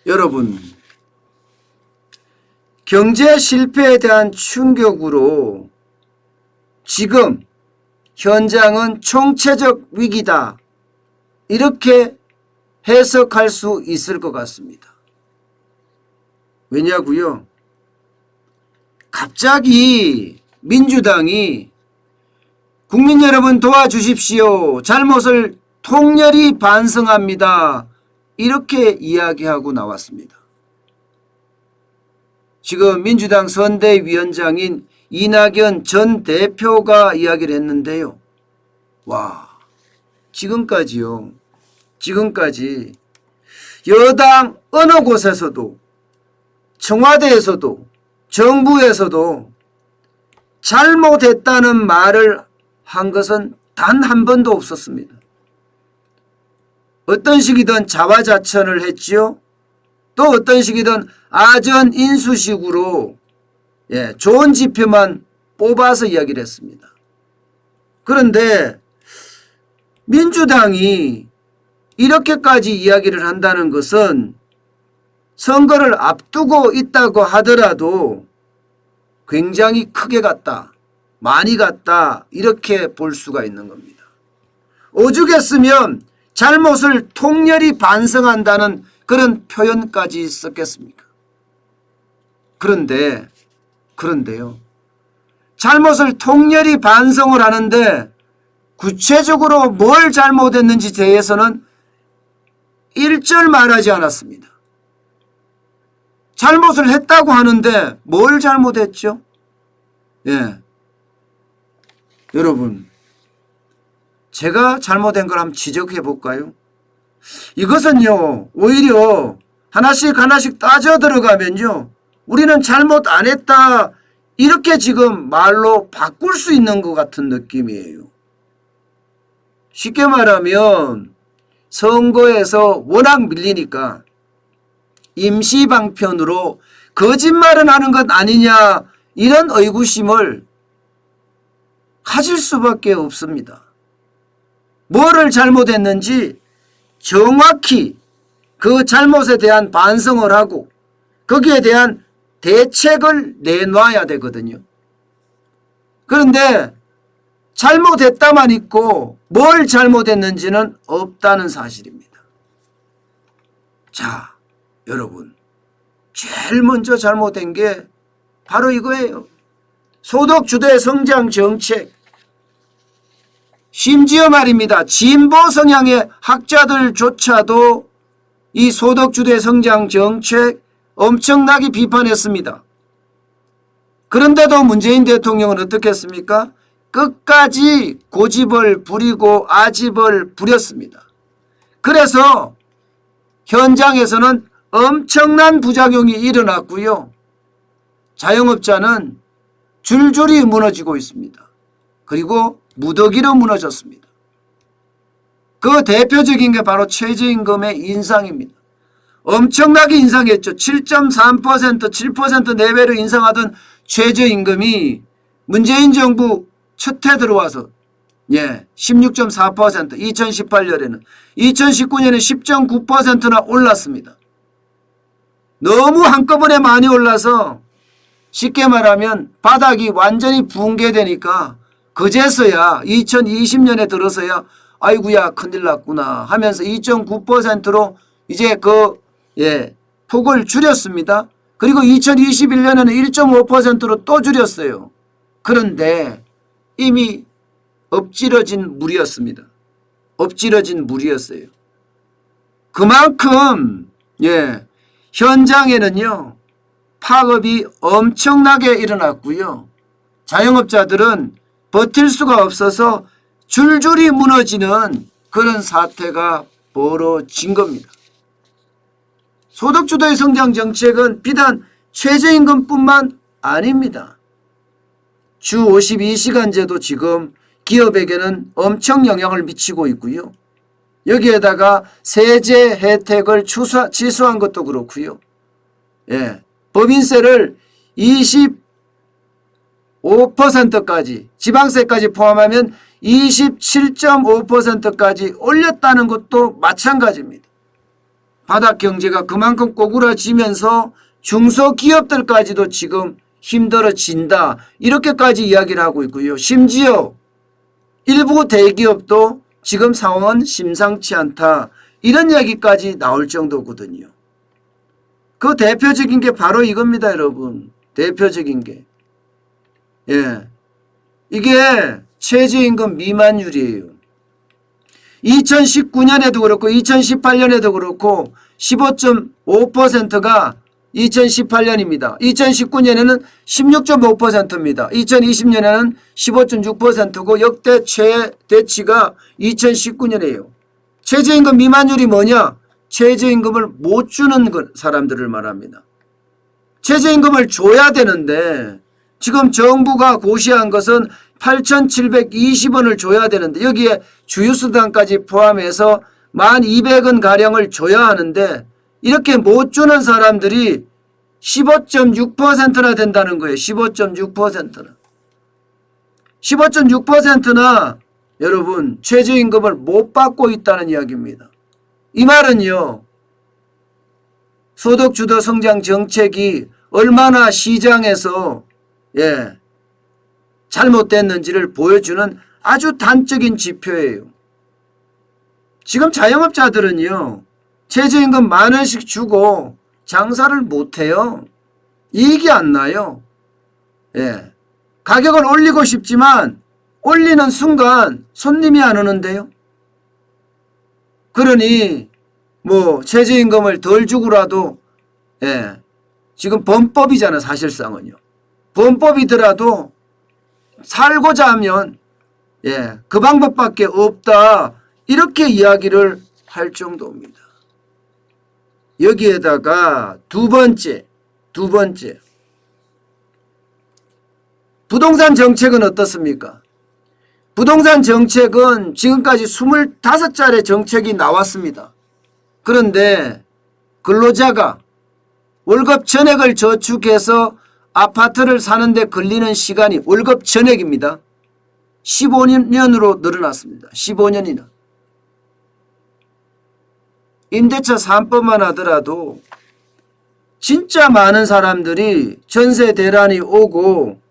여러분, 경제 실패에 대한 충격으로 지금 현장은 총체적 위기다, 이렇게 해석할 수 있을 것 같습니다. 왜냐고요? 갑자기 민주당이 국민 여러분 도와주십시오, 잘못을 통렬히 반성합니다, 이렇게 이야기하고 나왔습니다. 지금 민주당 선대위원장인 이낙연 전 대표가 이야기를 했는데요. 와, 지금까지요. 지금까지 여당 어느 곳에서도, 청와대에서도, 정부에서도 잘못했다는 말을 한 것은 단 한 번도 없었습니다. 어떤 식이든 자화자찬을 했지요. 또 어떤 식이든 아전 인수식으로 좋은 지표만 뽑아서 이야기를 했습니다. 그런데 민주당이 이렇게까지 이야기를 한다는 것은 선거를 앞두고 있다고 하더라도 굉장히 크게 갔다, 많이 갔다, 이렇게 볼 수가 있는 겁니다. 오죽했으면 잘못을 통렬히 반성한다는 그런 표현까지 썼겠습니까? 그런데요. 잘못을 통렬히 반성을 하는데 구체적으로 뭘 잘못했는지 대해서는 일절 말하지 않았습니다. 잘못을 했다고 하는데 뭘 잘못했죠? 여러분, 제가 잘못된 걸 한번 지적해 볼까요? 이것은요, 오히려 하나씩 따져 들어가면요, 우리는 잘못 안 했다, 이렇게 지금 말로 바꿀 수 있는 것 같은 느낌이에요. 쉽게 말하면 선거에서 워낙 밀리니까 임시방편으로 거짓말은 하는 것 아니냐, 이런 의구심을 가질 수밖에 없습니다. 뭐를 잘못했는지 정확히 그 잘못에 대한 반성을 하고 거기에 대한 대책을 내놔야 되거든요. 그런데 잘못했다만 있고 뭘 잘못했는지는 없다는 사실입니다. 자, 여러분, 제일 먼저 잘못된 게 바로 이거예요. 소득주도 성장 정책. 심지어 말입니다, 진보 성향의 학자들조차도 이 소득주도 성장 정책 엄청나게 비판했습니다. 그런데도 문재인 대통령은 어떻게 했습니까? 끝까지 고집을 부리고 아집을 부렸습니다. 그래서 현장에서는 엄청난 부작용이 일어났고요. 자영업자는 줄줄이 무너지고 있습니다. 그리고 무더기로 무너졌습니다. 그 대표적인 게 바로 최저임금의 인상입니다. 엄청나게 인상했죠. 7.3%, 7% 내외로 인상하던 최저임금이 문재인 정부 첫 해 들어와서 16.4%, 2018년에는, 2019년에 10.9%나 올랐습니다. 너무 한꺼번에 많이 올라서 쉽게 말하면 바닥이 완전히 붕괴되니까 그제서야 2020년에 들어서야 아이고야 큰일 났구나 하면서 2.9%로 이제 폭을 줄였습니다. 그리고 2021년에는 1.5%로 또 줄였어요. 그런데 이미 엎질러진 물이었습니다. 엎질러진 물이었어요. 그만큼 현장에는요, 파업이 엄청나게 일어났고요. 자영업자들은 버틸 수가 없어서 줄줄이 무너지는 그런 사태가 벌어진 겁니다. 소득주도의 성장 정책은 비단 최저임금뿐만 아닙니다. 주 52시간제도 지금 기업에게는 엄청 영향을 미치고 있고요. 여기에다가 세제 혜택을 취소한 것도 그렇고요. 예, 법인세를 25%까지 지방세까지 포함하면 27.5%까지 올렸다는 것도 마찬가지입니다. 바닥 경제가 그만큼 꼬꾸라지면서 중소기업들까지도 지금 힘들어진다. 이렇게까지 이야기를 하고 있고요. 심지어 일부 대기업도 지금 상황은 심상치 않다. 이런 이야기까지 나올 정도거든요. 그 대표적인 게 바로 이겁니다, 여러분. 대표적인 게. 예. 이게 최저임금 미만율이에요. 2019년에도 그렇고 2018년에도 그렇고 15.5%가 2018년입니다. 2019년에는 16.5%입니다. 2020년에는 15.6%고 역대 최대치가 2019년이에요. 최저임금 미만율이 뭐냐? 최저임금을 못 주는 사람들을 말합니다. 최저임금을 줘야 되는데 지금 정부가 고시한 것은 8,720원을 줘야 되는데 여기에 주유수당까지 포함해서 1,200원가량을 줘야 하는데 이렇게 못 주는 사람들이 15.6%나 된다는 거예요. 15.6%나. 15.6%나 여러분 최저임금을 못 받고 있다는 이야기입니다. 이 말은요. 소득주도 성장 정책이 얼마나 시장에서 잘못됐는지를 보여주는 아주 단적인 지표예요. 지금 자영업자들은요. 최저임금 10,000원씩 주고 장사를 못해요. 이익이 안 나요. 가격을 올리고 싶지만 올리는 순간 손님이 안 오는데요. 그러니 뭐 최저임금을 덜 주고라도 지금 범법이잖아 사실상은요. 범법이더라도 살고자 하면 그 방법밖에 없다. 이렇게 이야기를 할 정도입니다. 여기에다가 두 번째 부동산 정책은 어떻습니까? 부동산 정책은 지금까지 25차례 정책이 나왔습니다. 그런데 근로자가 월급 전액을 저축해서 아파트를 사는데 걸리는 시간이 월급 전액입니다. 15년으로 늘어났습니다. 15년이나. 임대차 3법만 하더라도 진짜 많은 사람들이 전세 대란이 오고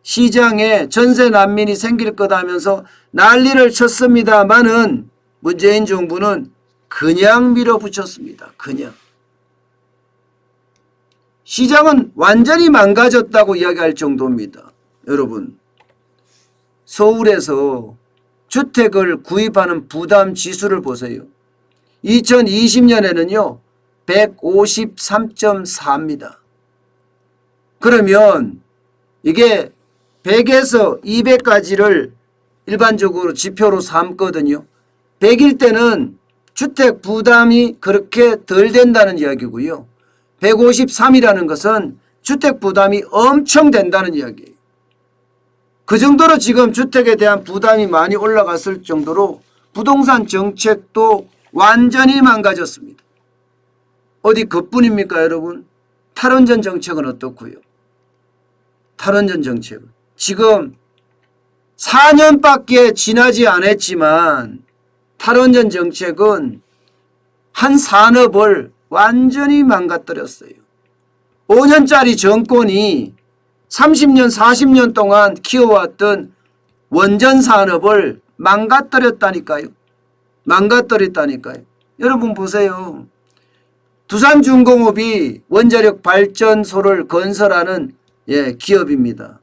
시장에 전세 난민이 생길 거다 하면서 난리를 쳤습니다마는 문재인 정부는 그냥 밀어붙였습니다. 그냥. 시장은 완전히 망가졌다고 이야기할 정도입니다. 여러분 서울에서 주택을 구입하는 부담 지수를 보세요. 2020년에는요 153.4입니다. 그러면 이게 100에서 200까지를 일반적으로 지표로 삼거든요. 100일 때는 주택 부담이 그렇게 덜 된다는 이야기고요. 153이라는 것은 주택 부담이 엄청 된다는 이야기예요. 그 정도로 지금 주택에 대한 부담이 많이 올라갔을 정도로 부동산 정책도 완전히 망가졌습니다. 어디 그뿐입니까 여러분? 탈원전 정책은 어떻고요? 탈원전 정책은 지금 4년밖에 지나지 않았지만 탈원전 정책은 한 산업을 완전히 망가뜨렸어요. 5년짜리 정권이 30년 40년 동안 키워왔던 원전 산업을 망가뜨렸다니까요. 망가뜨렸다니까요. 여러분 보세요. 두산중공업이 원자력 발전소를 건설하는 기업입니다.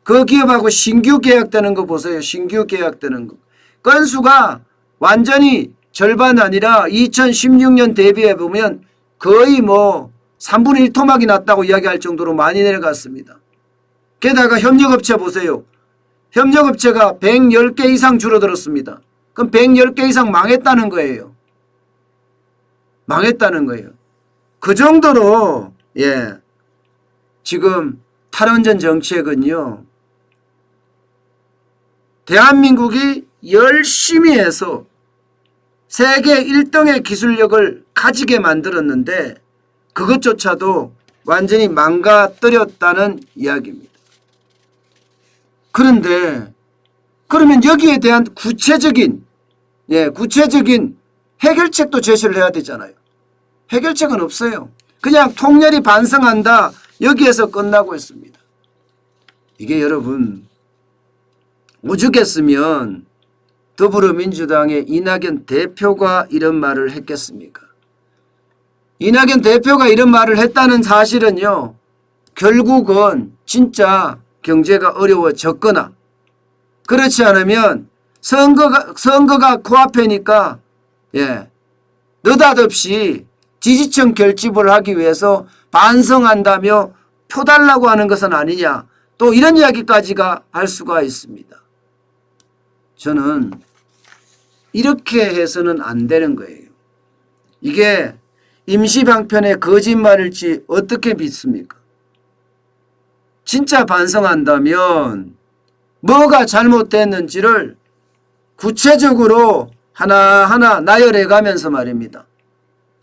그 기업하고 신규 계약되는 거 보세요. 신규 계약되는 거. 건수가 완전히 절반 아니라 2016년 대비해 보면 거의 뭐 3분의 1 토막이 났다고 이야기할 정도로 많이 내려갔습니다. 게다가 협력업체 보세요. 협력업체가 110개 이상 줄어들었습니다. 그럼 110개 이상 망했다는 거예요. 망했다는 거예요. 그 정도로 지금 탈원전 정책은요. 대한민국이 열심히 해서 세계 1등의 기술력을 가지게 만들었는데 그것조차도 완전히 망가뜨렸다는 이야기입니다. 그런데 그러면 여기에 대한 구체적인 해결책도 제시를 해야 되잖아요. 해결책은 없어요. 그냥 통렬히 반성한다, 여기에서 끝나고 있습니다. 이게 여러분, 오죽했으면 더불어민주당의 이낙연 대표가 이런 말을 했겠습니까? 이낙연 대표가 이런 말을 했다는 사실은요, 결국은 진짜 경제가 어려워졌거나 그렇지 않으면 선거가 코앞이니까 느닷없이 지지층 결집을 하기 위해서 반성한다며 표 달라고 하는 것은 아니냐, 또 이런 이야기까지가 할 수가 있습니다. 저는 이렇게 해서는 안 되는 거예요. 이게 임시방편의 거짓말일지 어떻게 믿습니까? 진짜 반성한다면 뭐가 잘못됐는지를 구체적으로 하나하나 나열해 가면서 말입니다.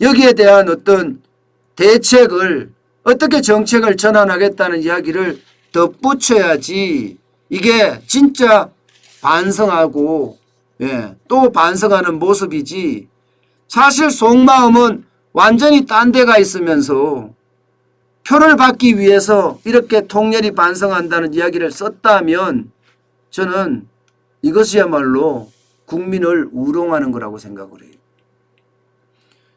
여기에 대한 어떤 대책을, 어떻게 정책을 전환하겠다는 이야기를 덧붙여야지 이게 진짜 반성하고 또 반성하는 모습이지, 사실 속마음은 완전히 딴 데가 있으면서 표를 받기 위해서 이렇게 통렬히 반성한다는 이야기를 썼다면 저는 이것이야말로 국민을 우롱하는 거라고 생각을 해요.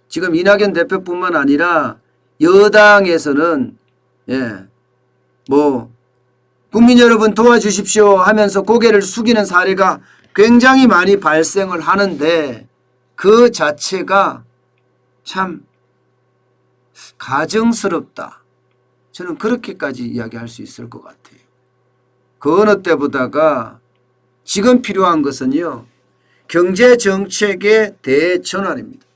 지금 이낙연 대표뿐만 아니라 여당에서는 국민 여러분 도와주십시오 하면서 고개를 숙이는 사례가 굉장히 많이 발생을 하는데, 그 자체가 참 가증스럽다, 저는 그렇게까지 이야기할 수 있을 것 같아요. 그 어느 때보다가 지금 필요한 것은요, 경제정책의 대전환입니다.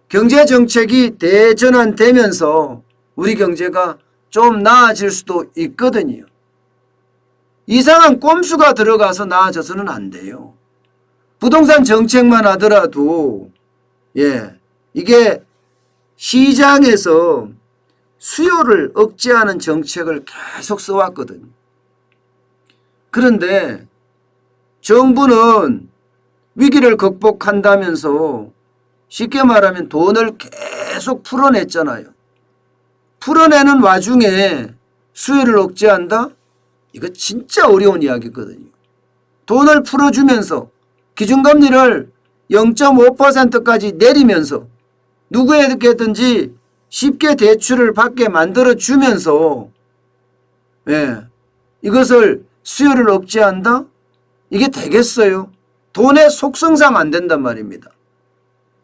경제정책이 대전환되면서 우리 경제가 좀 나아질 수도 있거든요. 이상한 꼼수가 들어가서 나아져서는 안 돼요. 부동산 정책만 하더라도 이게 시장에서 수요를 억제하는 정책을 계속 써왔거든요. 그런데 정부는 위기를 극복한다면서 쉽게 말하면 돈을 계속 풀어냈잖아요. 풀어내는 와중에 수요를 억제한다? 이거 진짜 어려운 이야기거든요. 돈을 풀어주면서 기준금리를 0.5%까지 내리면서 누구에게든지 쉽게 대출을 받게 만들어주면서 이것을 수요를 억제한다? 이게 되겠어요? 돈의 속성상 안 된단 말입니다.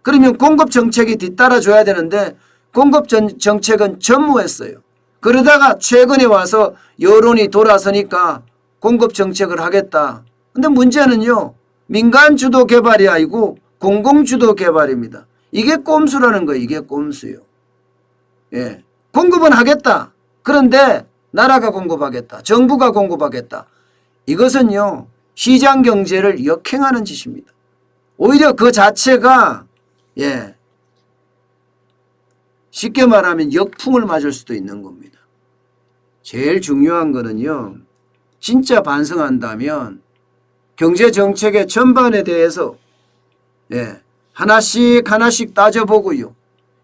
그러면 공급 정책이 뒤따라줘야 되는데 공급 정책은 전무했어요. 그러다가 최근에 와서 여론이 돌아서니까 공급 정책을 하겠다. 근데 문제는요, 민간 주도 개발이 아니고 공공 주도 개발입니다. 이게 꼼수라는 거예요. 이게 꼼수요. 공급은 하겠다. 그런데 나라가 공급하겠다. 정부가 공급하겠다. 이것은요, 시장 경제를 역행하는 짓입니다. 오히려 그 자체가 쉽게 말하면 역풍을 맞을 수도 있는 겁니다. 제일 중요한 거는요, 진짜 반성한다면 경제정책의 전반에 대해서 하나씩 따져보고요,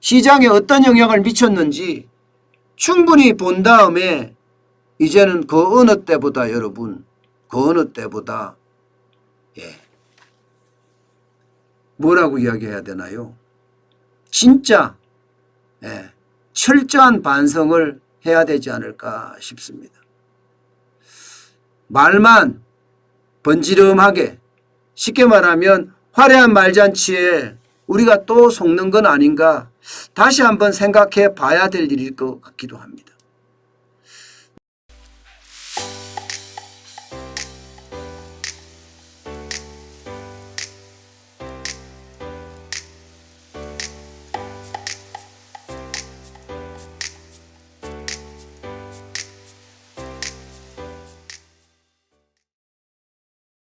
시장에 어떤 영향을 미쳤는지 충분히 본 다음에 이제는 그 어느 때보다 여러분, 그 어느 때보다 뭐라고 이야기해야 되나요? 진짜 철저한 반성을 해야 되지 않을까 싶습니다. 말만 번지름하게, 쉽게 말하면 화려한 말잔치에 우리가 또 속는 건 아닌가, 다시 한번 생각해 봐야 될 일일 것 같기도 합니다.